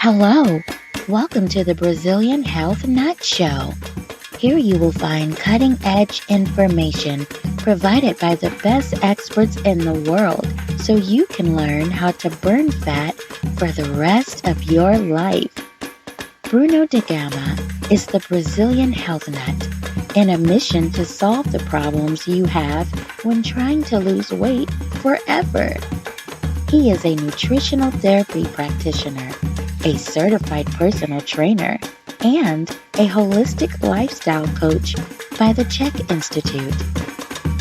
Hello, welcome to the Brazilian Health Nut Show. Here you will find cutting-edge information provided by the best experts in the world so you can learn how to burn fat for the rest of your life. Bruno de GAMA is the Brazilian health nut in a mission to solve the problems you have when trying to lose weight forever. He is a nutritional therapy practitioner, a certified personal trainer, and a holistic lifestyle coach by the Czech Institute.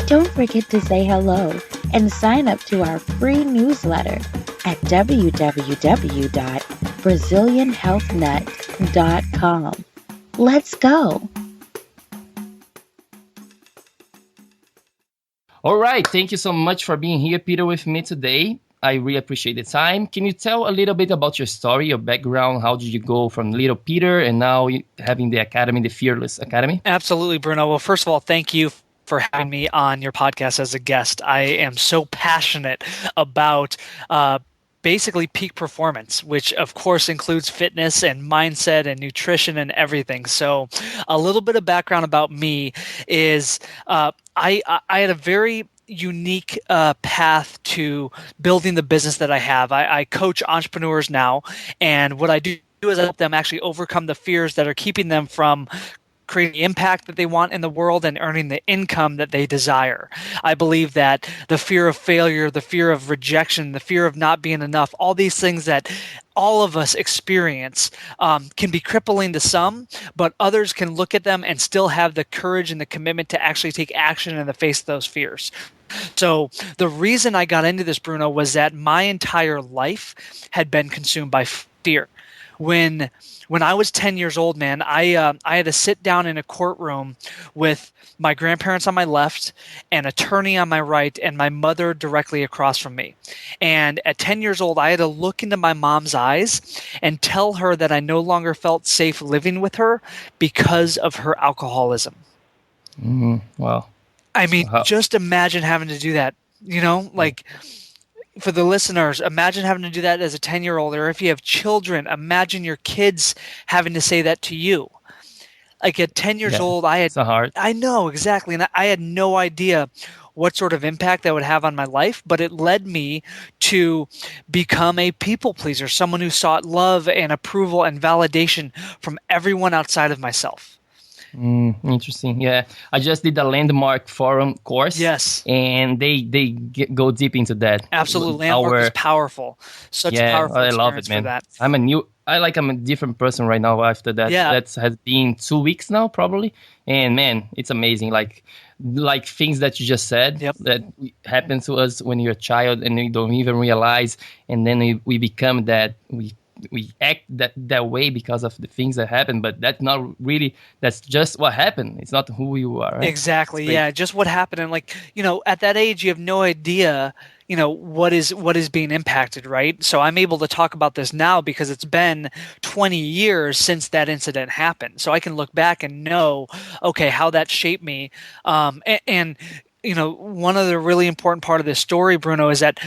Don't forget to say hello and sign up to our free newsletter at www.brazilianhealthnut.com. Let's go! All right, thank you so much for being here, Peter, with me today. I really appreciate the time. Can you tell a little bit about your story, your background? How did you go from little Peter and now having the academy, the Fearless Academy? Absolutely, Bruno. Well, first of all, thank you for having me on your podcast as a guest. I am so passionate about basically peak performance, which of course includes fitness and mindset and nutrition and everything. So a little bit of background about me is I had a very unique path to building the business that I have. I coach entrepreneurs now, and what I do is I help them actually overcome the fears that are keeping them from creating the impact that they want in the world and earning the income that they desire. I believe that the fear of failure, the fear of rejection, the fear of not being enough, all these things that all of us experience can be crippling to some, but others can look at them and still have the courage and the commitment to actually take action in the face of those fears. So the reason I got into this, Bruno, was that my entire life had been consumed by fear. When I was 10 years old, man, I had to sit down in a courtroom with my grandparents on my left, an attorney on my right, and my mother directly across from me. And at 10 years old, I had to look into my mom's eyes and tell her that I no longer felt safe living with her because of her alcoholism. Wow. I mean, just imagine having to do that, for the listeners, imagine having to do that as a 10-year-old, or if you have children, imagine your kids having to say that to you. Like at 10 years old, it's so hard. I know, exactly. And I had no idea what sort of impact that would have on my life, but it led me to become a people pleaser, someone who sought love and approval and validation from everyone outside of myself. Interesting. Yeah, I just did a landmark forum course. Yes, and they go deep into that. Absolutely, landmark is powerful. Such a powerful I love experience it, man. for that. I'm a different person right now after that. Yeah. That has been 2 weeks now, probably. And man, it's amazing. Like things that you just said that happen to us when you're a child and we don't even realize, and then we become that. We act that way because of the things that happen, but that's just what happened. It's not who you are, right? Exactly. Yeah, just what happened. And at that age you have no idea what is being impacted, right? So I'm able to talk about this now because it's been 20 years since that incident happened, so I can look back and know, okay, how that shaped me. And one of the really important part of this story, Bruno, is that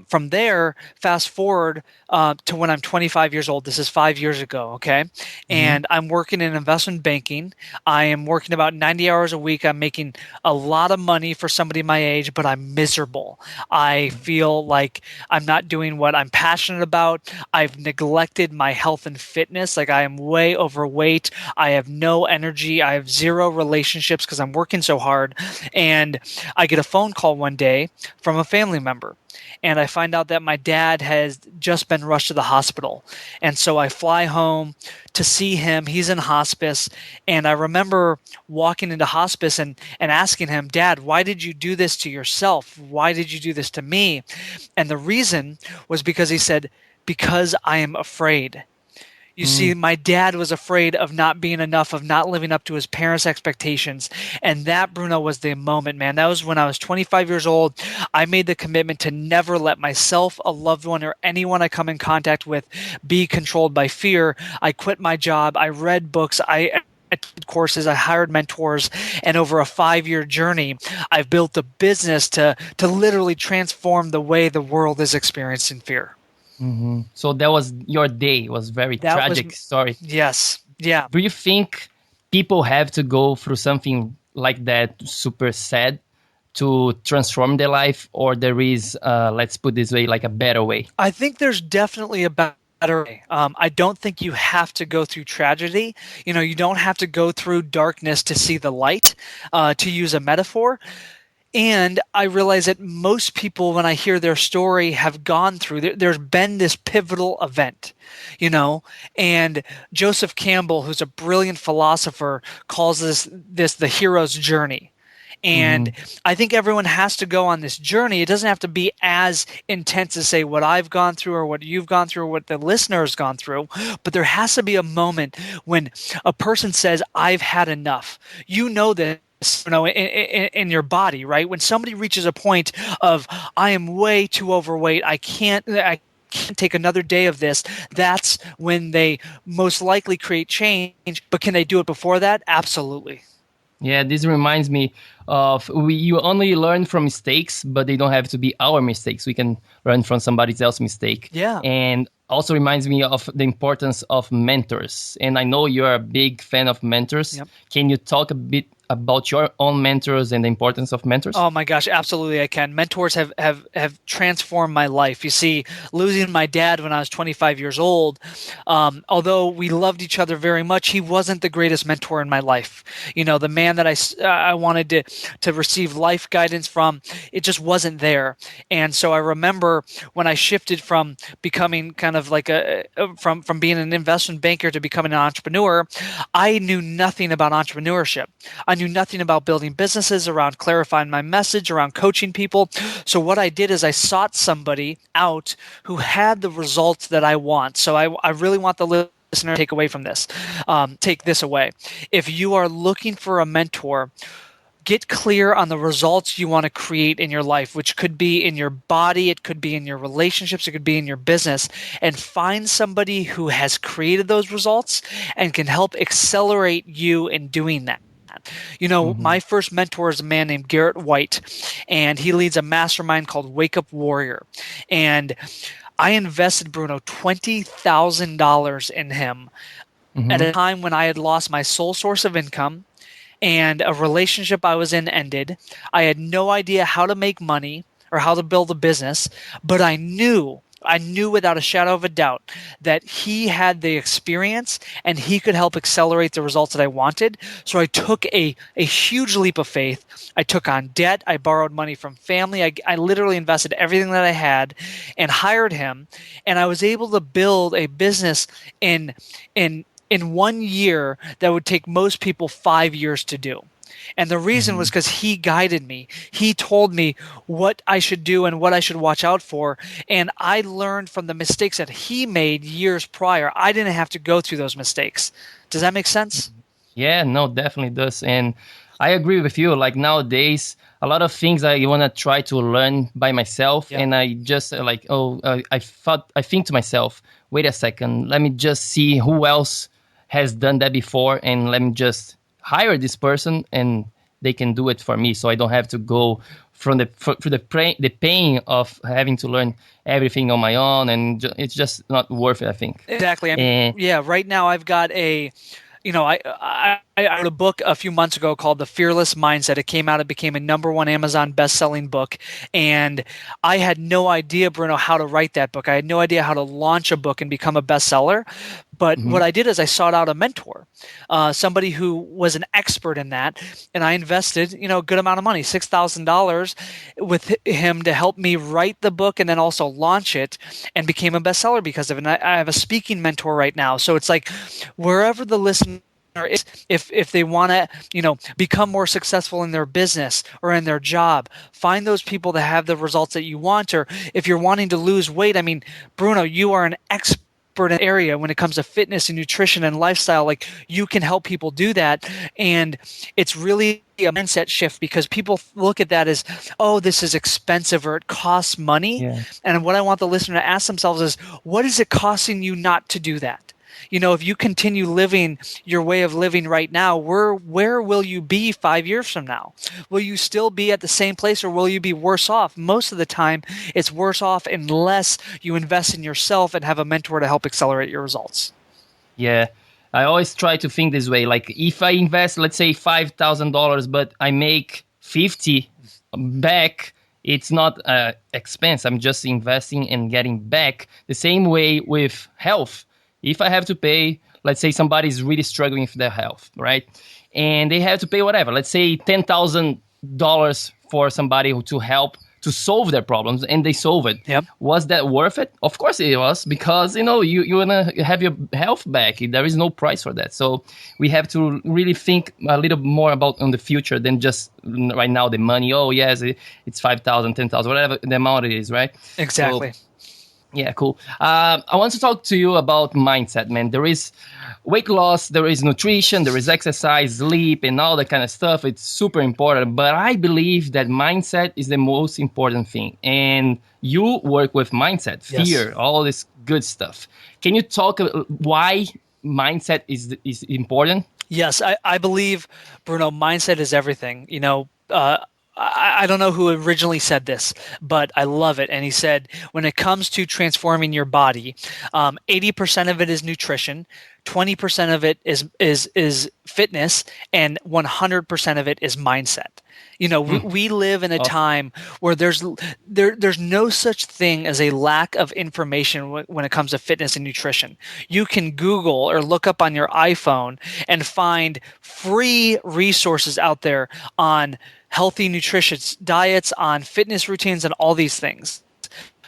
from there, fast forward to when I'm 25 years old. This is 5 years ago, okay? And I'm working in investment banking. I am working about 90 hours a week. I'm making a lot of money for somebody my age, but I'm miserable. I feel like I'm not doing what I'm passionate about. I've neglected my health and fitness. Like, I am way overweight. I have no energy. I have zero relationships because I'm working so hard. And I get a phone call one day from a family member. And I find out that my dad has just been rushed to the hospital. And so I fly home to see him. He's in hospice. And I remember walking into hospice and asking him, Dad, why did you do this to yourself? Why did you do this to me? And the reason was because he said, because I am afraid. You see, my dad was afraid of not being enough, of not living up to his parents' expectations. And that, Bruno, was the moment, man. That was when I was 25 years old. I made the commitment to never let myself, a loved one, or anyone I come in contact with be controlled by fear. I quit my job. I read books. I attended courses. I hired mentors. And over a 5-year journey, I've built a business to literally transform the way the world is experiencing fear. So that was your day. It was very That was, tragic story. yes. Yeah. Do you think people have to go through something like that, super sad, to transform their life, or there is, let's put this way, like a better way? I think there's definitely a better way. I don't think you have to go through tragedy. You don't have to go through darkness to see the light, to use a metaphor. And I realize that most people, when I hear their story, have gone through, there's been this pivotal event, and Joseph Campbell, who's a brilliant philosopher, calls this the hero's journey. And I think everyone has to go on this journey. It doesn't have to be as intense as, say, what I've gone through or what you've gone through or what the listener has gone through. But there has to be a moment when a person says, I've had enough. You know this. In your body, right? When somebody reaches a point of, I am way too overweight, I can't take another day of this, that's when they most likely create change. But can they do it before that? Absolutely. Yeah, this reminds me of you only learn from mistakes, but they don't have to be our mistakes. We can learn from somebody else's mistake. Yeah. And also reminds me of the importance of mentors. And I know you're a big fan of mentors. Yep. Can you talk a bit about your own mentors and the importance of mentors? Oh my gosh, absolutely I can. Mentors have transformed my life. You see, losing my dad when I was 25 years old, although we loved each other very much, he wasn't the greatest mentor in my life. The man that I wanted to receive life guidance from, it just wasn't there. And so I remember when I shifted from becoming kind of like from being an investment banker to becoming an entrepreneur, I knew nothing about entrepreneurship. I knew nothing about building businesses, around clarifying my message, around coaching people. So what I did is I sought somebody out who had the results that I want. So I really want the listener to take away from this. Take this away. If you are looking for a mentor, get clear on the results you want to create in your life, which could be in your body, it could be in your relationships, it could be in your business, and find somebody who has created those results and can help accelerate you in doing that. My first mentor is a man named Garrett White, and he leads a mastermind called Wake Up Warrior. And I invested, Bruno, $20,000 in him at a time when I had lost my sole source of income and a relationship I was in ended. I had no idea how to make money or how to build a business, but I knew without a shadow of a doubt that he had the experience and he could help accelerate the results that I wanted. So I took a huge leap of faith. I took on debt. I borrowed money from family. I literally invested everything that I had and hired him. And I was able to build a business in 1 year that would take most people 5 years to do. And the reason was because he guided me. He told me what I should do and what I should watch out for. And I learned from the mistakes that he made years prior. I didn't have to go through those mistakes. Does that make sense? Yeah, no, definitely does. And I agree with you. Like nowadays, a lot of things I want to try to learn by myself. Yeah. And I just I think to myself, wait a second, let me just see who else has done that before. And let me just hire this person and they can do it for me. So I don't have to go through the pain of having to learn everything on my own. And it's just not worth it, I think. Exactly. I mean, right now I've got I wrote a book a few months ago called The Fearless Mindset. It came out, it became a #1 Amazon best-selling book. And I had no idea, Bruno, how to write that book. I had no idea how to launch a book and become a bestseller. But what I did is I sought out a mentor, somebody who was an expert in that. And I invested, a good amount of money, $6,000 with him to help me write the book and then also launch it, and became a bestseller because of it. And I have a speaking mentor right now. So it's like wherever the listener, if they want to become more successful in their business or in their job, find those people that have the results that you want. Or if you're wanting to lose weight, I mean, Bruno, you are an expert in an area when it comes to fitness and nutrition and lifestyle. Like, you can help people do that. And it's really a mindset shift, because people look at that as, oh, this is expensive or it costs money. Yeah. And what I want the listener to ask themselves is, what is it costing you not to do that? If you continue living your way of living right now, where will you be 5 years from now? Will you still be at the same place, or will you be worse off? Most of the time, it's worse off unless you invest in yourself and have a mentor to help accelerate your results. Yeah. I always try to think this way. Like if I invest, let's say $5,000, but I make 50 back, it's not expense. I'm just investing and getting back. The same way with health. If I have to pay, let's say somebody's really struggling with their health, right? And they have to pay whatever, let's say $10,000 for somebody to help to solve their problems, and they solve it. Yep. Was that worth it? Of course it was, because you want to have your health back. There is no price for that. So we have to really think a little more about on the future than just right now the money. Oh yes, it's 5,000, 10,000, whatever the amount it is, right? Exactly. So, yeah, cool. I want to talk to you about mindset, man. There is weight loss, there is nutrition, there is exercise, sleep, and all that kind of stuff. It's super important. But I believe that mindset is the most important thing. And you work with mindset, fear, all this good stuff. Can you talk why mindset is important? Yes, I believe, Bruno, mindset is everything. I don't know who originally said this, but I love it. And he said, when it comes to transforming your body, 80% of it is nutrition, 20% of it is fitness, and 100% of it is mindset. We live in a time where there's no such thing as a lack of information when it comes to fitness and nutrition. You can Google or look up on your iPhone and find free resources out there on healthy, nutritious diets, on fitness routines, and all these things.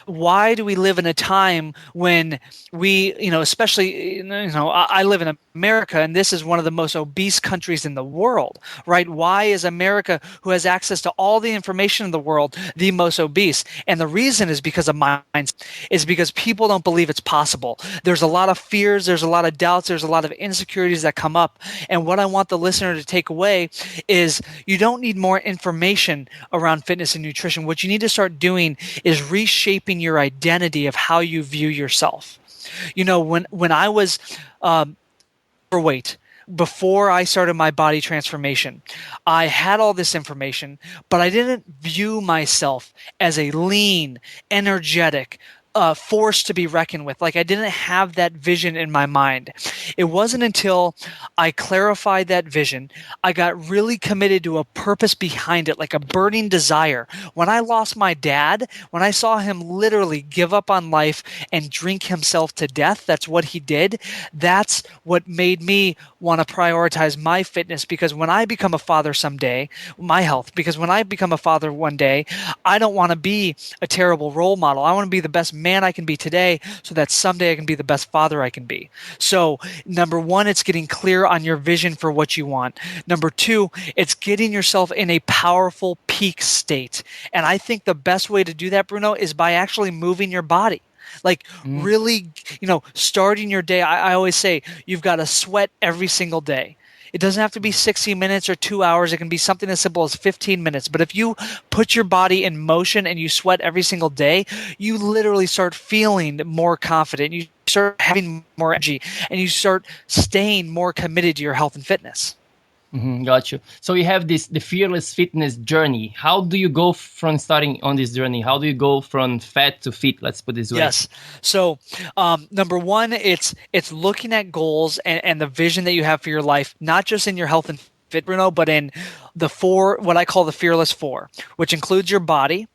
Why do we live in a time when we, especially, I live in America, and this is one of the most obese countries in the world, right? Why is America, who has access to all the information in the world, the most obese? And the reason is because of mindset. Is because people don't believe it's possible. There's a lot of fears, there's a lot of doubts, there's a lot of insecurities that come up. And what I want the listener to take away is you don't need more information around fitness and nutrition. What you need to start doing is reshaping your identity of how you view yourself. When I was overweight, before I started my body transformation, I had all this information, but I didn't view myself as a lean, energetic, force to be reckoned with. Like, I didn't have that vision in my mind. It wasn't until I clarified that vision, I got really committed to a purpose behind it, like a burning desire. When I lost my dad, when I saw him literally give up on life and drink himself to death, that's what he did. That's what made me want to prioritize my fitness, because when I become a father someday, my health, because when I become a father one day, I don't want to be a terrible role model. I want to be the best man I can be today so that someday I can be the best father I can be. So number one, it's getting clear on your vision for what you want. Number two, it's getting yourself in a powerful peak state. And I think the best way to do that, Bruno, is by actually moving your body. Like really, starting your day. I always say you've got to sweat every single day. It doesn't have to be 60 minutes or 2 hours. It can be something as simple as 15 minutes. But if you put your body in motion and you sweat every single day, you literally start feeling more confident. You start having more energy, and you start staying more committed to your health and fitness. Got you. So you have the fearless fitness journey. How do you go from starting on this journey? How do you go from fat to fit? Let's put it this way. Yes. So number one, it's looking at goals and the vision that you have for your life, not just in your health and fit, Bruno, but in the what I call the fearless four, which includes your body.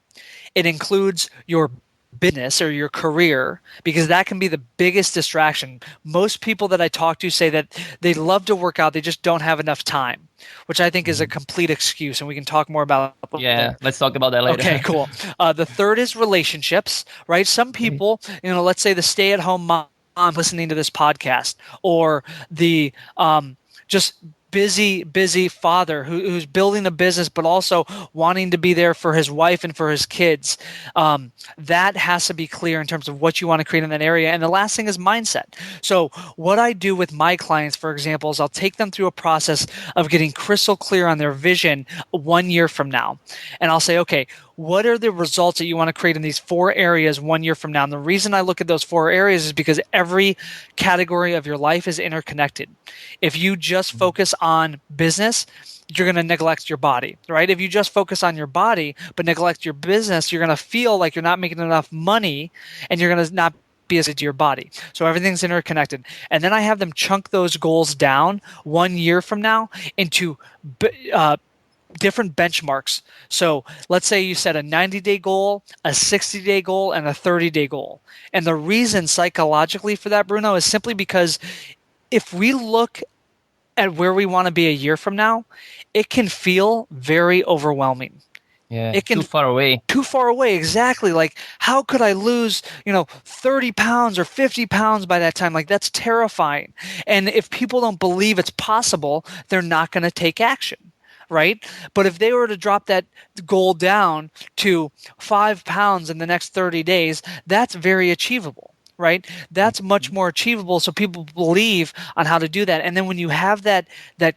It includes your business or your career, because that can be the biggest distraction. Most people that I talk to say that they love to work out, they just don't have enough time, which I think is a complete excuse, and we can talk more about that. Yeah, let's talk about that later. Okay, cool. The third is relationships, right? Some people, let's say the stay-at-home mom listening to this podcast, or the just busy father who's building a business but also wanting to be there for his wife and for his kids. That has to be clear in terms of what you want to create in that area. And the last thing is mindset. So what I do with my clients, for example, is I'll take them through a process of getting crystal clear on their vision 1 year from now. And I'll say, okay, what are the results that you want to create in these 4 areas 1 year from now? And the reason I look at those 4 areas is because every category of your life is interconnected. If you just focus on business, you're going to neglect your body, right? If you just focus on your body but neglect your business, you're going to feel like you're not making enough money, and you're going to not be as to your body. So everything's interconnected. And then I have them chunk those goals down 1 year from now into different benchmarks. So let's say you set a 90-day goal, a 60-day goal, and a 30-day goal. And the reason psychologically for that, Bruno, is simply because if we look at where we want to be a year from now, it can feel very overwhelming. Yeah, It can too far away. Too far away, exactly. Like, how could I lose, 30 pounds or 50 pounds by that time? Like, that's terrifying. And if people don't believe it's possible, they're not going to take action, right? But if they were to drop that goal down to 5 pounds in the next 30 days, that's very achievable. Right? That's much more achievable, so people believe on how to do that. And then when you have that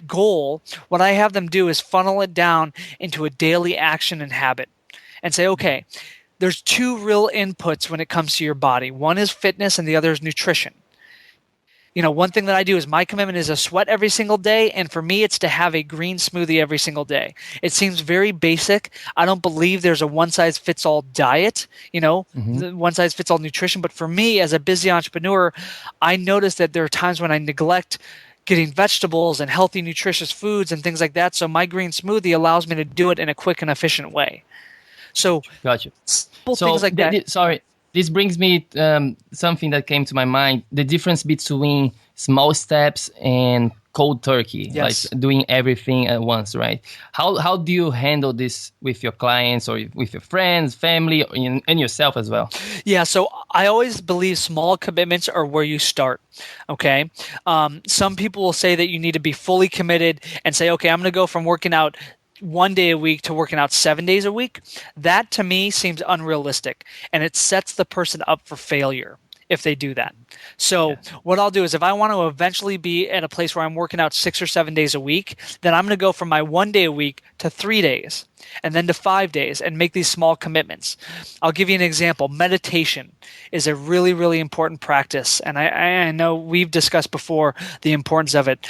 goal, what I have them do is funnel it down into a daily action and habit and say, okay, there's 2 real inputs when it comes to your body. One is fitness and the other is nutrition. One thing that I do is my commitment is a sweat every single day, and for me, it's to have a green smoothie every single day. It seems very basic. I don't believe there's a one-size-fits-all diet, one-size-fits-all nutrition. But for me, as a busy entrepreneur, I notice that there are times when I neglect getting vegetables and healthy, nutritious foods and things like that. So my green smoothie allows me to do it in a quick and efficient way. So, gotcha. Things like that. Sorry. This brings me something that came to my mind: the difference between small steps and cold turkey, Yes. like doing everything at once, right? How do you handle this with your clients or with your friends, family, and yourself as well? Yeah, so I always believe small commitments are where you start. Okay, some people will say that you need to be fully committed and say, okay, I'm going to go from working out 1 day a week to working out 7 days a week. That to me seems unrealistic, and it sets the person up for failure if they do that. So what I'll do is, if I want to eventually be at a place where I'm working out 6 or 7 days a week, then I'm going to go from my 1 day a week to 3 days, and then to 5 days, and make these small commitments. I'll give you an example. Meditation is a really, really important practice, and I know we've discussed before the importance of it.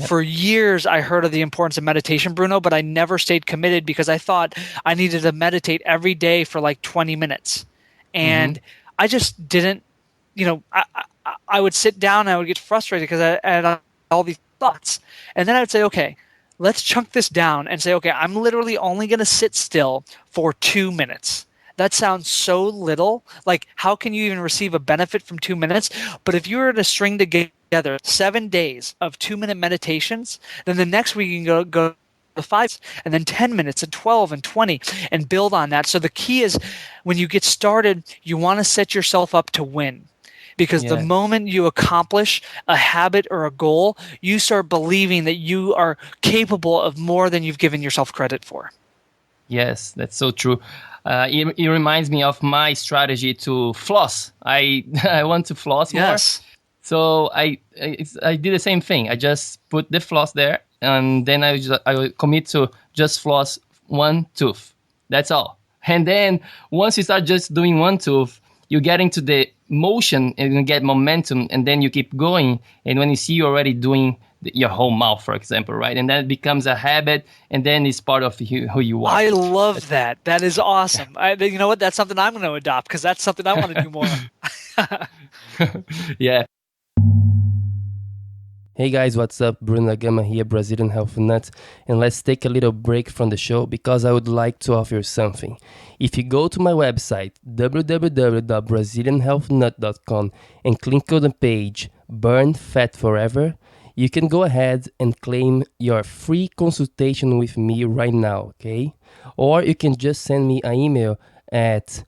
For years I heard of the importance of meditation, Bruno, but I never stayed committed because I thought I needed to meditate every day for like 20 minutes. And I just didn't. I would sit down and I would get frustrated because I had all these thoughts. And then I would say, okay, let's chunk this down and say, okay, I'm literally only going to sit still for 2 minutes. That sounds so little. Like, how can you even receive a benefit from 2 minutes? But if you were to string together 7 days of 2-minute meditations, then the next week you can go to 5, and then 10 minutes and 12 and 20, and build on that. So the key is, when you get started, you want to set yourself up to win. Because the moment you accomplish a habit or a goal, you start believing that you are capable of more than you've given yourself credit for. Yes, that's so true. It reminds me of my strategy to floss. I want to floss more. So I did the same thing. I just put the floss there, and then I would commit to just floss 1 tooth. That's all. And then once you start just doing 1 tooth, you get into the motion and you get momentum, and then you keep going. And when you see you're already doing your whole mouth, for example, right? And then it becomes a habit, and then it's part of who you are. I love that. That is awesome. You know what? That's something I'm going to adopt, because that's something I want to do more. Yeah. Hey guys, what's up? Bruno GAMA here, Brazilian Health Nut, and let's take a little break from the show because I would like to offer you something. If you go to my website, www.brazilianhealthnut.com, and click on the page Burn Fat Forever, you can go ahead and claim your free consultation with me right now, okay? Or you can just send me an email at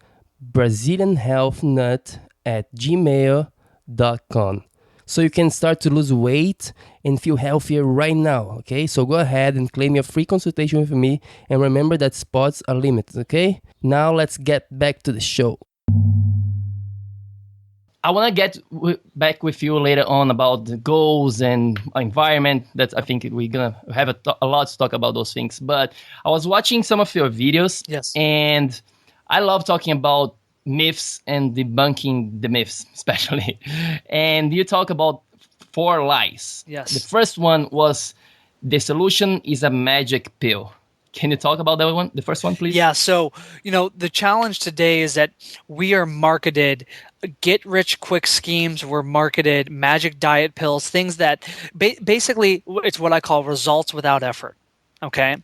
brazilianhealthnut@gmail.com. So you can start to lose weight and feel healthier right now, okay? So go ahead and claim your free consultation with me, and remember that spots are limited, okay? Now let's get back to the show. I want to get back with you later on about the goals and environment. That I think we're gonna have a lot to talk about those things. But I was watching some of your videos, Yes. and I love talking about myths and debunking the myths, especially. And you talk about 4 lies. Yes. The first one was the solution is a magic pill. Can you talk about that one? The first one, please? Yeah. So, the challenge today is that we are marketed get rich quick schemes. We're marketed magic diet pills, things that basically it's what I call results without effort. Okay.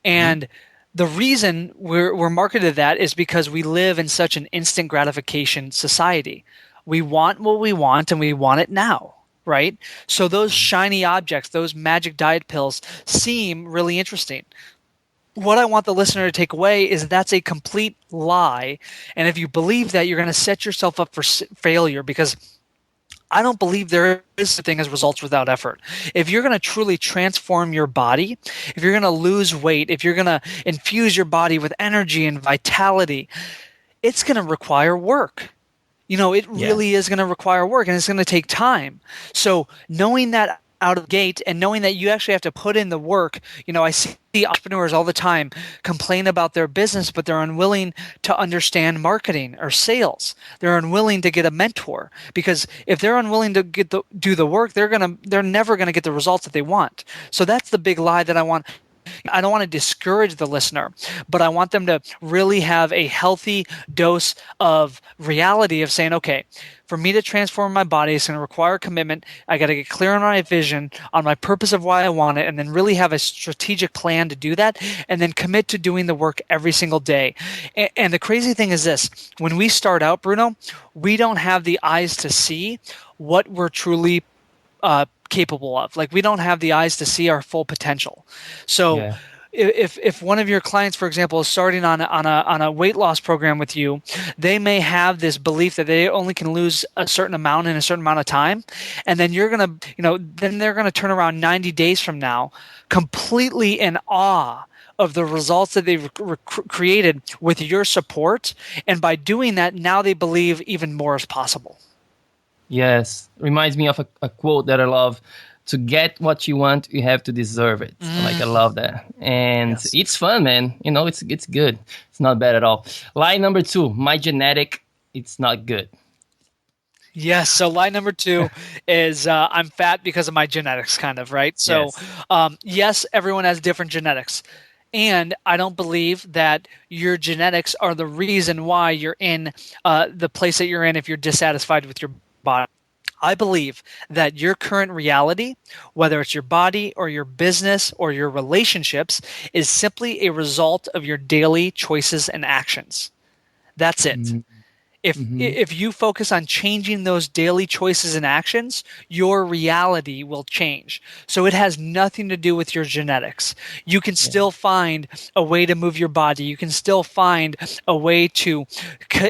And the reason we're marketed that is because we live in such an instant gratification society. We want what we want and we want it now. Right? So those shiny objects, those magic diet pills seem really interesting. What I want the listener to take away is that's a complete lie. And if you believe that, you're going to set yourself up for failure, because I don't believe there is such a thing as results without effort. If you're going to truly transform your body, if you're going to lose weight, if you're going to infuse your body with energy and vitality, it's going to require work. It really is going to require work, and it's going to take time. So knowing that out of the gate and knowing that you actually have to put in the work, I see entrepreneurs all the time complain about their business, but they're unwilling to understand marketing or sales. They're unwilling to get a mentor, because if they're unwilling to do the work, they're never going to get the results that they want. So that's the big lie that I don't want to discourage the listener, but I want them to really have a healthy dose of reality of saying, okay, for me to transform my body, it's going to require commitment. I got to get clear on my vision, on my purpose of why I want it, and then really have a strategic plan to do that, and then commit to doing the work every single day. And the crazy thing is this: when we start out, Bruno, we don't have the eyes to see what we're truly capable of. Like, we don't have the eyes to see our full potential. So if one of your clients, for example, is starting on a weight loss program with you, they may have this belief that they only can lose a certain amount in a certain amount of time, and then then they're gonna turn around 90 days from now completely in awe of the results that they've created with your support, and by doing that, now they believe even more is possible. Yes, reminds me of a quote that I love. To get what you want, you have to deserve it. Like, I love that. And It's fun, man. It's good. It's not bad at all. Lie number 2, my genetic, it's not good. Yes. So lie number 2 is I'm fat because of my genetics, kind of, right? So yes, everyone has different genetics. And I don't believe that your genetics are the reason why you're in the place that you're in if you're dissatisfied with your body. I believe that your current reality, whether it's your body or your business or your relationships, is simply a result of your daily choices and actions. That's it. If you focus on changing those daily choices and actions, your reality will change. So it has nothing to do with your genetics. You can still find a way to move your body. You can still find a way to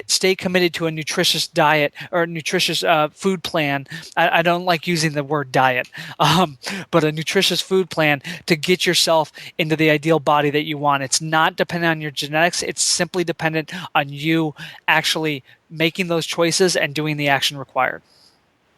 stay committed to a nutritious diet or a nutritious food plan. I don't like using the word diet, but a nutritious food plan to get yourself into the ideal body that you want. It's not dependent on your genetics. It's simply dependent on you actually making those choices and doing the action required.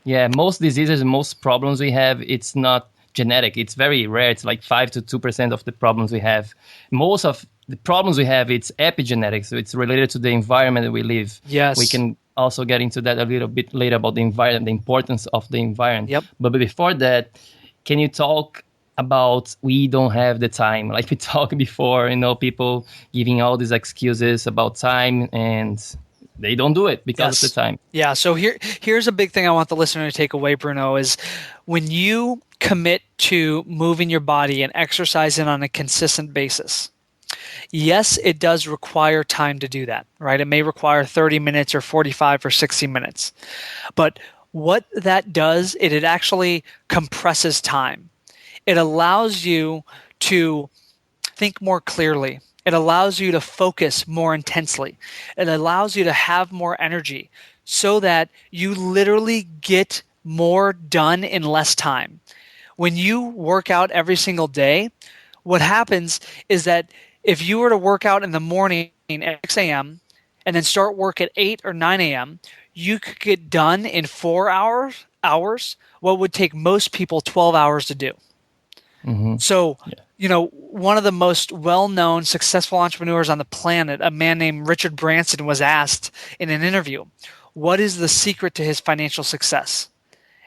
Yeah, most diseases and most problems we have, it's not genetic. It's very rare. It's like 5 to 2% of the problems we have. Most of the problems we have, it's epigenetics. So it's related to the environment that we live. Yes. We can also get into that a little bit later about the environment, the importance of the environment. Yep. But before that, can you talk about we don't have the time? Like we talked before, people giving all these excuses about time, and they don't do it because of the time. Yeah. So here's a big thing I want the listener to take away, Bruno, is when you commit to moving your body and exercising on a consistent basis, yes, it does require time to do that, right? It may require 30 minutes or 45 or 60 minutes. But what that does, it actually compresses time. It allows you to think more clearly. It allows you to focus more intensely. It allows you to have more energy so that you literally get more done in less time. When you work out every single day, what happens is that if you were to work out in the morning at 6 a.m. and then start work at 8 or 9 a.m., you could get done in 4 hours what would take most people 12 hours to do. So, one of the most well-known successful entrepreneurs on the planet, a man named Richard Branson, was asked in an interview, what is the secret to his financial success?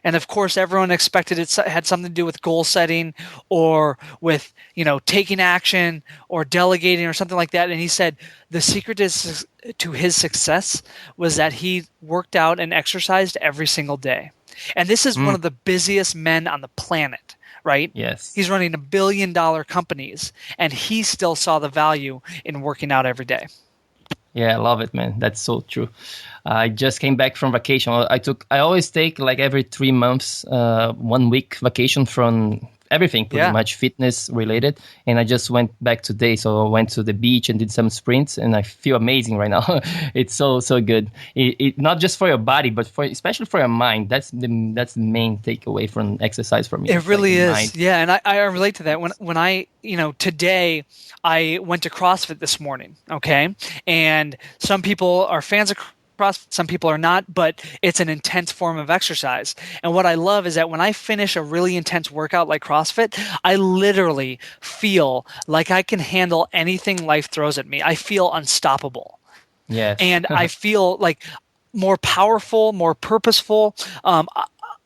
And of course, everyone expected it had something to do with goal setting or with, taking action or delegating or something like that. And he said the secret to his success was that he worked out and exercised every single day. And this is one of the busiest men on the planet, right? Yes. He's running $1 billion companies, and he still saw the value in working out every day. Yeah, I love it, man. That's so true. I just came back from vacation. I always take like every 3 months, 1 week vacation from everything, pretty much fitness related. And I just went back today. So I went to the beach and did some sprints, and I feel amazing right now. It's so good. It not just for your body, but especially for your mind. That's the main takeaway from exercise for me. It really is. Mind. Yeah. And I relate to that. When I, today I went to CrossFit this morning. Okay. And some people are fans of CrossFit, some people are not, but it's an intense form of exercise. And what I love is that when I finish a really intense workout like CrossFit, I literally feel like I can handle anything life throws at me. I feel unstoppable. Yes. And I feel like more powerful, more purposeful.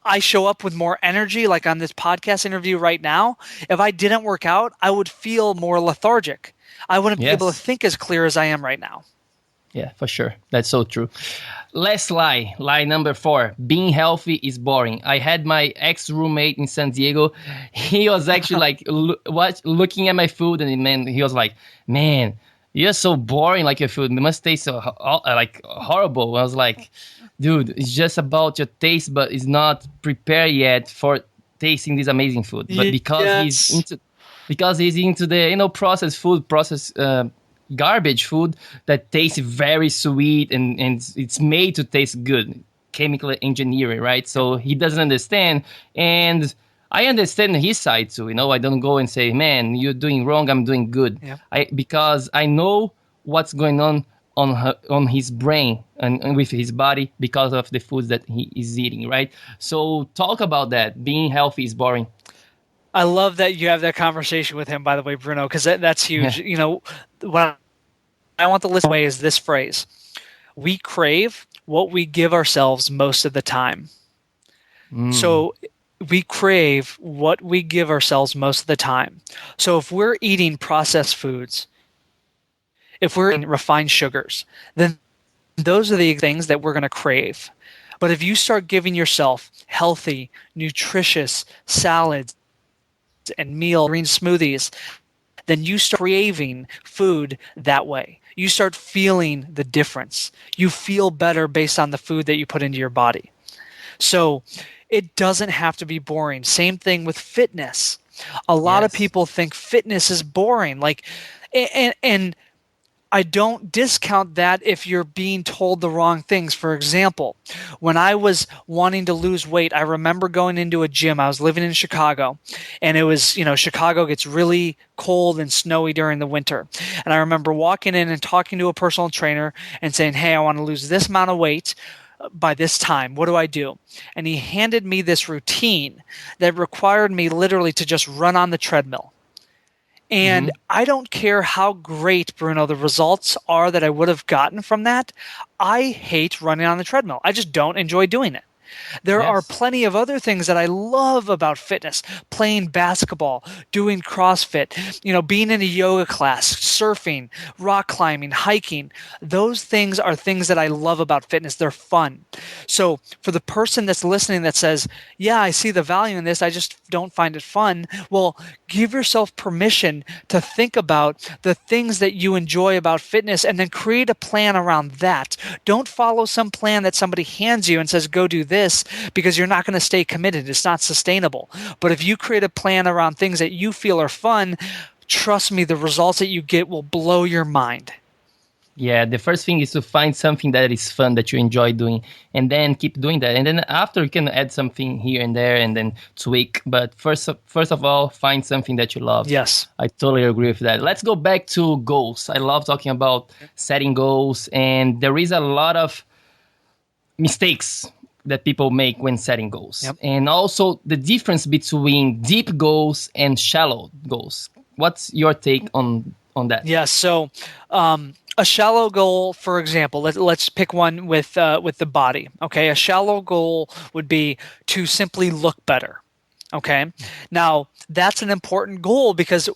I show up with more energy, like on this podcast interview right now. If I didn't work out, I would feel more lethargic. I wouldn't be able to think as clear as I am right now. Yeah, for sure. That's so true. Last lie number 4. Being healthy is boring. I had my ex-roommate in San Diego. He was actually like looking at my food, and he was like, man, you're so boring, like your food. It must taste so like horrible. I was like, dude, it's just about your taste, but it's not prepared yet for tasting this amazing food. But because he's into the processed food, garbage food that tastes very sweet and it's made to taste good, chemical engineering, right? So he doesn't understand, and I understand his side too. I don't go and say, man, you're doing wrong, I'm doing good. Because I know what's going on his brain and with his body because of the foods that he is eating, right? So talk about that. Being healthy is boring. I love that you have that conversation with him, by the way, Bruno, because that's huge. What I want to listen away is this phrase: we crave what we give ourselves most of the time. So we crave what we give ourselves most of the time. So if we're eating processed foods, if we're eating refined sugars, then those are the things that we're going to crave. But if you start giving yourself healthy, nutritious salads and green smoothies, then you start craving food that way. You start feeling the difference. You feel better based on the food that you put into your body. So it doesn't have to be boring. Same thing with fitness. A lot of people think fitness is boring. And I don't discount that if you're being told the wrong things. For example, when I was wanting to lose weight, I remember going into a gym. I was living in Chicago, and it was, Chicago gets really cold and snowy during the winter. And I remember walking in and talking to a personal trainer and saying, hey, I want to lose this amount of weight by this time. What do I do? And he handed me this routine that required me literally to just run on the treadmill. And I don't care how great, Bruno, the results are that I would have gotten from that. I hate running on the treadmill. I just don't enjoy doing it. There are plenty of other things that I love about fitness: playing basketball, doing CrossFit, being in a yoga class, surfing, rock climbing, hiking. Those things are things that I love about fitness. They're fun. So for the person that's listening that says, yeah, I see the value in this, I just don't find it fun. Well, give yourself permission to think about the things that you enjoy about fitness and then create a plan around that. Don't follow some plan that somebody hands you and says, go do this, because you're not going to stay committed. It's not sustainable. But if you create a plan around things that you feel are fun, trust me, the results that you get will blow your mind. Yeah, the first thing is to find something that is fun, that you enjoy doing, and then keep doing that. And then after, you can add something here and there and then tweak. But first of all, find something that you love. Yes. I totally agree with that. Let's go back to goals. I love talking about setting goals. And there is a lot of mistakes that people make when setting goals, Yep. and also the difference between deep goals and shallow goals. What's your take on that? Yeah. So, a shallow goal, for example, let's pick one with the body. Okay, a shallow goal would be to simply look better. Okay, now that's an important goal because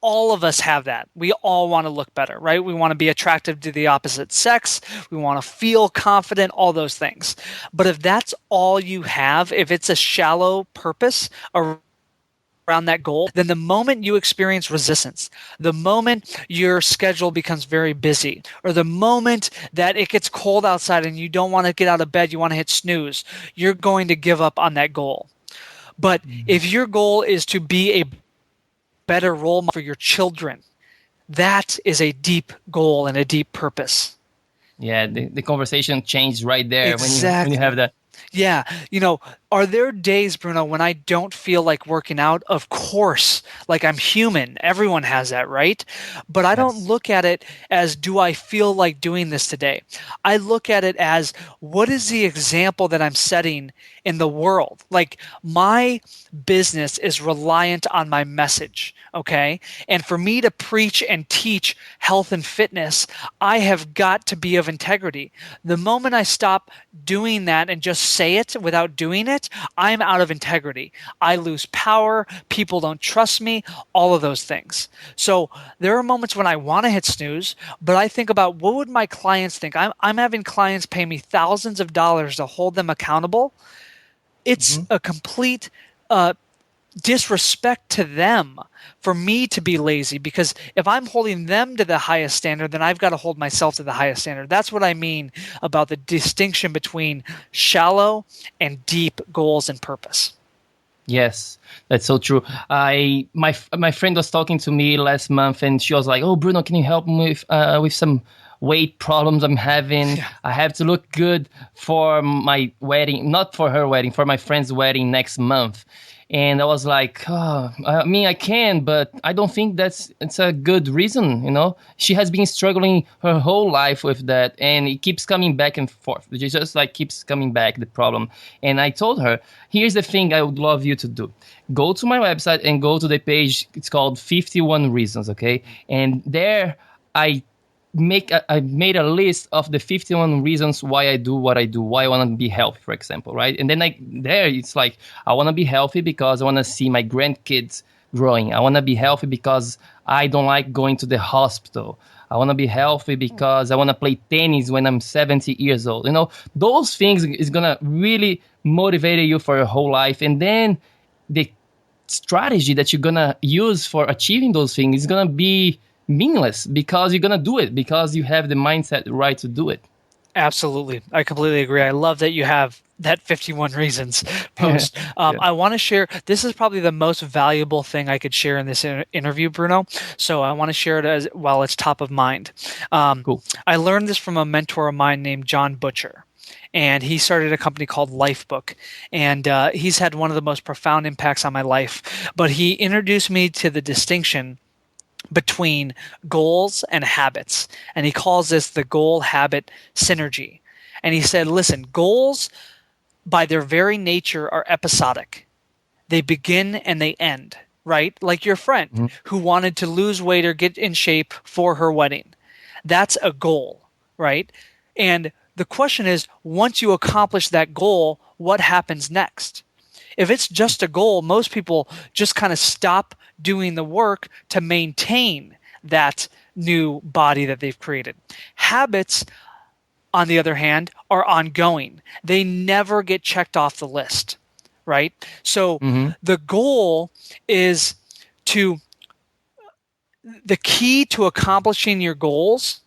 all of us have that. We all want to look better, right? We want to be attractive to the opposite sex. We want to feel confident, all those things. But if that's all you have, if it's a shallow purpose around that goal, then the moment you experience resistance, the moment your schedule becomes very busy, or the moment that it gets cold outside and you don't want to get out of bed, you want to hit snooze, you're going to give up on that goal. But if your goal is to be a better role model for your children, that is a deep goal and a deep purpose. Yeah, the conversation changed right there. Exactly. When you have that. Yeah. Are there days, Bruno, when I don't feel like working out? Of course. Like, I'm human. Everyone has that, right? But I don't look at it as, do I feel like doing this today? I look at it as, what is the example that I'm setting in the world? Like, my business is reliant on my message, okay? And for me to preach and teach health and fitness, I have got to be of integrity. The moment I stop doing that and just say it without doing it, I'm out of integrity. I lose power. People don't trust me, all of those things. So there are moments when I want to hit snooze, but I think about, what would my clients think? I'm having clients pay me thousands of dollars to hold them accountable. It's a complete disrespect to them for me to be lazy, because if I'm holding them to the highest standard, then I've got to hold myself to the highest standard. That's what I mean about the distinction between shallow and deep goals and purpose. Yes, that's so true. My friend was talking to me last month, and she was like, "Oh, Bruno, can you help me with some weight problems I'm having? I have to look good for my wedding, not for her wedding, for my friend's wedding next month." And I was like, oh, I mean, I can, but I don't think it's a good reason, She has been struggling her whole life with that, and it keeps coming back and forth. It just like keeps coming back, the problem. And I told her, here's the thing I would love you to do. Go to my website and go to the page. It's called 51 Reasons, okay? And there I made a list of the 51 reasons why I do what I do, why I want to be healthy, for example, right? And then it's like, I want to be healthy because I want to see my grandkids growing. I want to be healthy because I don't like going to the hospital. I want to be healthy because I want to play tennis when I'm 70 years old. Those things is going to really motivate you for your whole life. And then the strategy that you're going to use for achieving those things is going to be meaningless, because you're going to do it because you have the mindset right to do it. Absolutely. I completely agree. I love that you have that 51 reasons post. I want to share, this is probably the most valuable thing I could share in this interview, Bruno. So I want to share it while it's top of mind. Cool. I learned this from a mentor of mine named John Butcher. And he started a company called Lifebook. And he's had one of the most profound impacts on my life. But he introduced me to the distinction between goals and habits. And he calls this the goal-habit synergy. And he said, listen, goals by their very nature are episodic. They begin and they end, right? Like your friend who wanted to lose weight or get in shape for her wedding. That's a goal, right? And the question is, once you accomplish that goal, what happens next? If it's just a goal, most people just kind of stop doing the work to maintain that new body that they've created. Habits, on the other hand, are ongoing. They never get checked off the list, right? So the goal is the key to accomplishing your goals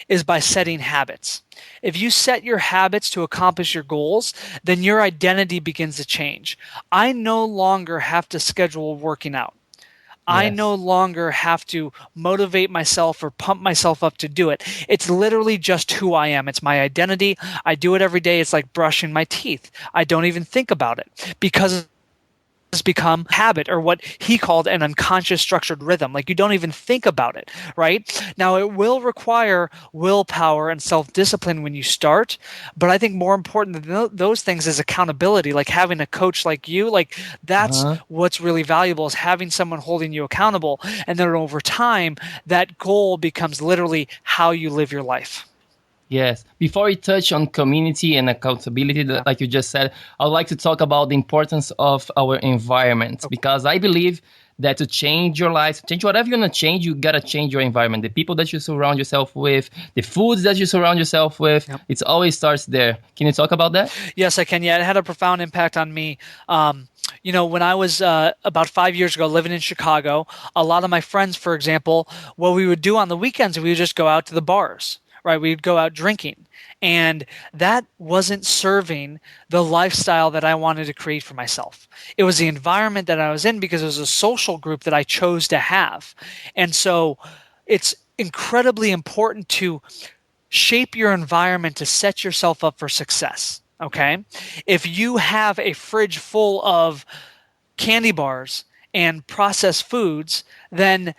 is by setting habits. If you set your habits to accomplish your goals, then your identity begins to change. I no longer have to schedule working out. I no longer have to motivate myself or pump myself up to do it. It's literally just who I am. It's my identity. I do it every day. It's like brushing my teeth. I don't even think about it because become habit, or what he called an unconscious structured rhythm. Like you don't even think about it, right? Now it will require willpower and self-discipline when you start, but I think more important than those things is accountability, like having a coach like you. Like that's what's really valuable, is having someone holding you accountable. And then over time, that goal becomes literally how you live your life. Yes. Before we touch on community and accountability, like you just said, I would like to talk about the importance of our environment, because I believe that to change your life, change whatever you're going to change, you got to change your environment. The people that you surround yourself with, the foods that you surround yourself with, it always starts there. Can you talk about that? Yes, I can. Yeah, it had a profound impact on me. When I was about 5 years ago living in Chicago, a lot of my friends, for example, what we would do on the weekends, we would just go out to the bars. Right, we'd go out drinking, and that wasn't serving the lifestyle that I wanted to create for myself. It was the environment that I was in because it was a social group that I chose to have. And so it's incredibly important to shape your environment to set yourself up for success. Okay? If you have a fridge full of candy bars and processed foods, then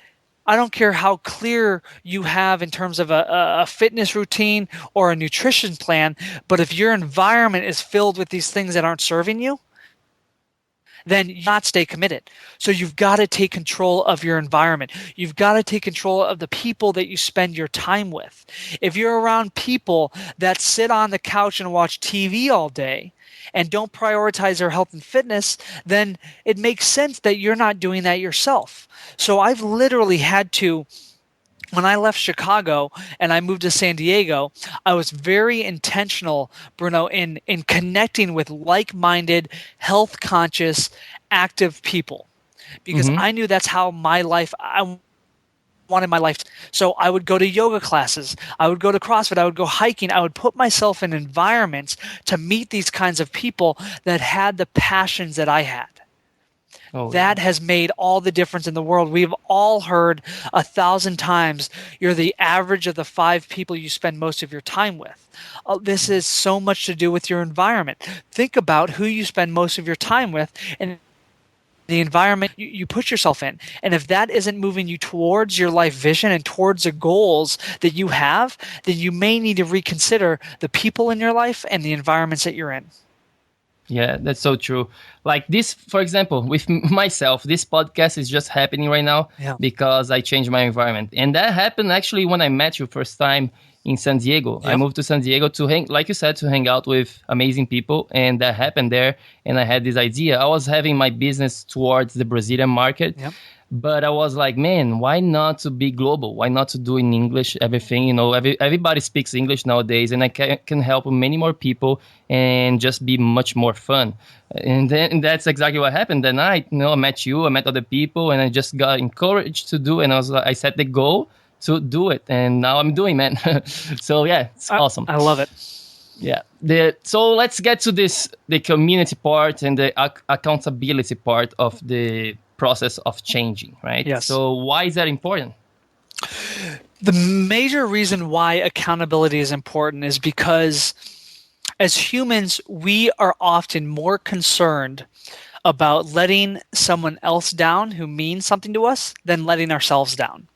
I don't care how clear you have in terms of a fitness routine or a nutrition plan, but if your environment is filled with these things that aren't serving you, then you not stay committed. So you've got to take control of your environment. You've got to take control of the people that you spend your time with. If you're around people that sit on the couch and watch TV all day and don't prioritize their health and fitness, then it makes sense that you're not doing that yourself. So I've literally had to, when I left Chicago and I moved to San Diego, I was very intentional, Bruno, in connecting with like-minded, health-conscious, active people, because I knew that's how I wanted my life. So I would go to yoga classes, I would go to CrossFit, I would go hiking, I would put myself in environments to meet these kinds of people that had the passions that I had. That has made all the difference in the world. We've all heard 1,000 times, you're the average of the 5 people you spend most of your time with. This is so much to do with your environment. Think about who you spend most of your time with and the environment you put yourself in. And if that isn't moving you towards your life vision and towards the goals that you have, then you may need to reconsider the people in your life and the environments that you're in. Yeah, that's so true. Like this, for example, with myself, this podcast is just happening right now because I changed my environment. And that happened actually when I met you first time in San Diego. I moved to San Diego to like you said, to hang out with amazing people. And that happened there. And I had this idea. I was having my business towards the Brazilian market. But I was like, man, why not to be global? Why not to do in English everything? You know, everybody speaks English nowadays, and I can help many more people and just be much more fun. And then that's exactly what happened that night. You know, I met you, I met other people, and I just got encouraged to do. And I set the goal to do it, and now I'm doing, man. So yeah, it's awesome. I love it. Yeah. So let's get to the community part and the accountability part of the process of changing, right? Yes. So why is that important? The major reason why accountability is important is because as humans, we are often more concerned about letting someone else down who means something to us than letting ourselves down.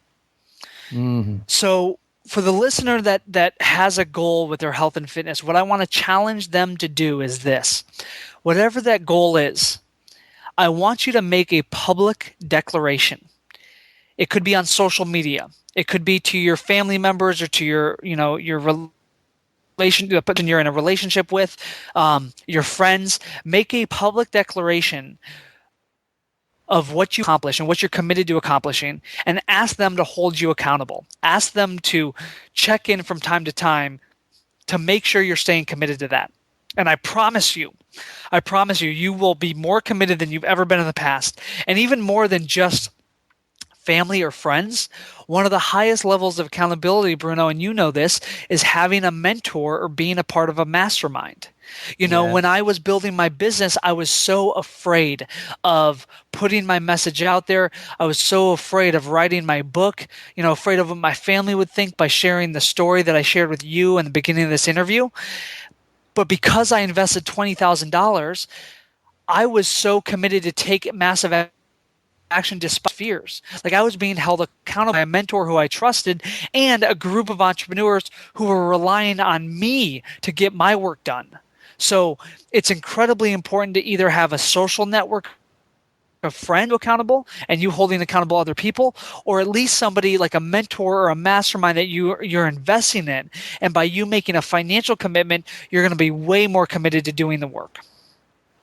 So for the listener that has a goal with their health and fitness, what I want to challenge them to do is this. Whatever that goal is, I want you to make a public declaration. It could be on social media. It could be to your family members or to your relation, the person you're in a relationship with, your friends. Make a public declaration of what you accomplish and what you're committed to accomplishing, and ask them to hold you accountable. Ask them to check in from time to time to make sure you're staying committed to that. And I promise you, you will be more committed than you've ever been in the past. And even more than just family or friends, one of the highest levels of accountability, Bruno, and you know this, is having a mentor or being a part of a mastermind. You know, when I was building my business, I was so afraid of putting my message out there. I was so afraid of writing my book, afraid of what my family would think by sharing the story that I shared with you in the beginning of this interview. But because I invested $20,000, I was so committed to take massive action despite fears. Like I was being held accountable by a mentor who I trusted and a group of entrepreneurs who were relying on me to get my work done. So it's incredibly important to either have a social network, a friend accountable, and you holding accountable other people, or at least somebody like a mentor or a mastermind that you're investing in. And by you making a financial commitment, you're going to be way more committed to doing the work.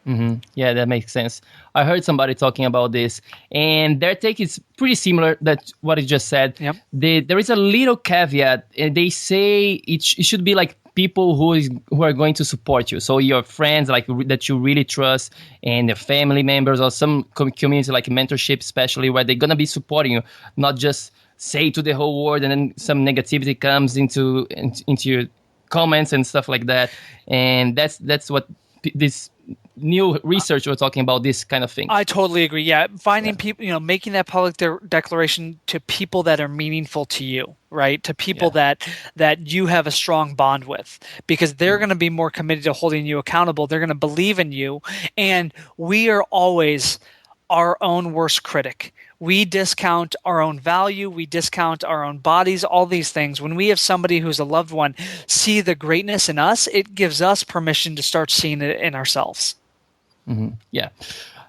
Mm-hmm. Yeah, that makes sense. I heard somebody talking about this, and their take is pretty similar that what you just said. Yep. There is a little caveat, and they say it should be like people who are going to support you. So your friends, like that you really trust, and your family members, or some community like mentorship, especially where they're gonna be supporting you, not just say to the whole world, and then some negativity comes into your comments and stuff like that. And that's what this new research we're talking about, this kind of thing. I totally agree. Yeah, finding people, making that public declaration to people that are meaningful to you, right? To people that you have a strong bond with, because they're going to be more committed to holding you accountable. They're going to believe in you, and we are always our own worst critic. We discount our own value. We discount our own bodies, all these things. When we have somebody who's a loved one see the greatness in us, it gives us permission to start seeing it in ourselves. Mm-hmm. Yeah.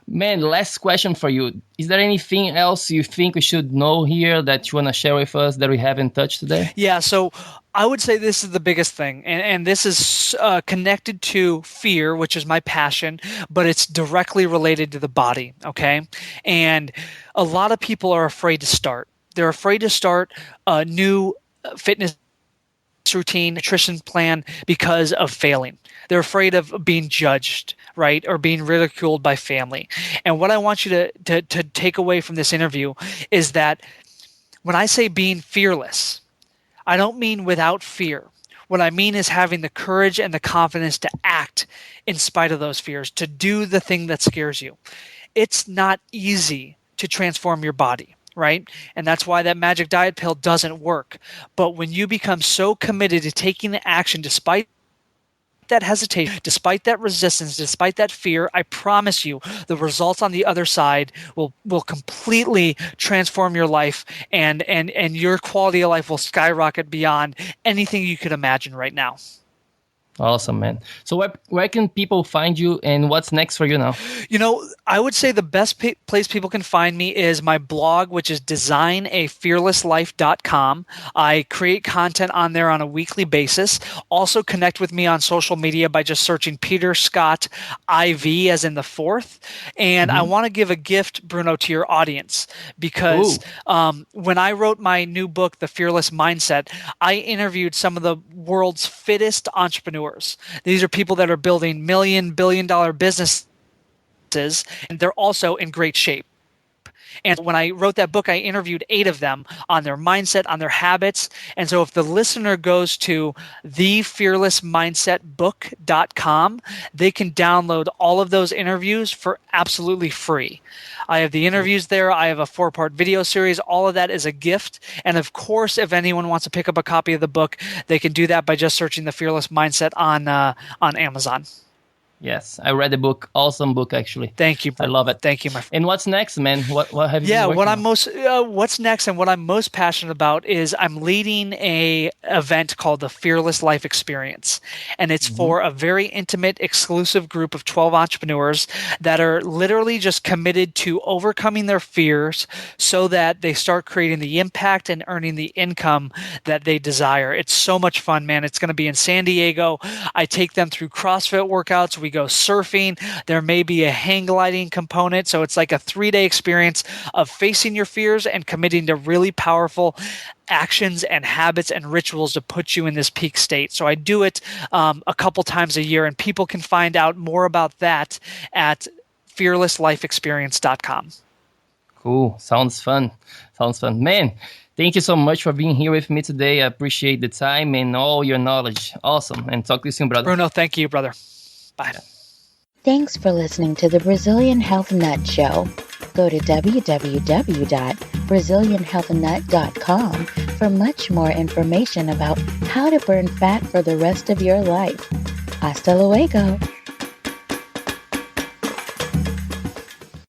Man, last question for you. Is there anything else you think we should know here that you want to share with us that we haven't touched today? Yeah, so I would say this is the biggest thing, and this is connected to fear, which is my passion, but it's directly related to the body, okay? And a lot of people are afraid to start. They're afraid to start a new fitness routine, nutrition plan because of failing. They're afraid of being judged, right, or being ridiculed by family. And what I want you to take away from this interview is that when I say being fearless, I don't mean without fear. What I mean is having the courage and the confidence to act in spite of those fears, to do the thing that scares you. It's not easy to transform your body, right? And that's why that magic diet pill doesn't work. But when you become so committed to taking the action despite that hesitation, despite that resistance, despite that fear, I promise you the results on the other side will completely transform your life, and your quality of life will skyrocket beyond anything you could imagine right now. Awesome, man. So where can people find you, and what's next for you now? I would say the best place people can find me is my blog, which is designafearlesslife.com. I create content on there on a weekly basis. Also connect with me on social media by just searching Peter Scott IV as in the fourth. And I want to give a gift, Bruno, to your audience, because when I wrote my new book, The Fearless Mindset, I interviewed some of the world's fittest entrepreneurs. These are people that are building billion-dollar businesses, and they're also in great shape. And when I wrote that book, I interviewed 8 of them on their mindset, on their habits. And so if the listener goes to thefearlessmindsetbook.com, they can download all of those interviews for absolutely free. I have the interviews there. I have a 4-part video series. All of that is a gift. And of course, if anyone wants to pick up a copy of the book, they can do that by just searching The Fearless Mindset on Amazon. Yes, I read the book. Awesome book, actually. Thank you. I love it. Thank you, my friend. And what's next, man? What have you been working on? What's next and what I'm most passionate about is I'm leading a event called the Fearless Life Experience. And it's for a very intimate, exclusive group of 12 entrepreneurs that are literally just committed to overcoming their fears so that they start creating the impact and earning the income that they desire. It's so much fun, man. It's going to be in San Diego. I take them through CrossFit workouts. We go surfing. There may be a hang gliding component. So it's like a 3-day experience of facing your fears and committing to really powerful actions and habits and rituals to put you in this peak state. So I do it a couple times a year, and people can find out more about that at fearlesslifeexperience.com. Cool. Sounds fun. Man, thank you so much for being here with me today. I appreciate the time and all your knowledge. Awesome. And talk to you soon, brother. Bruno, thank you, brother. Bye. Thanks for listening to the Brazilian Health Nut Show. Go to www.brazilianhealthnut.com for much more information about how to burn fat for the rest of your life. Hasta luego.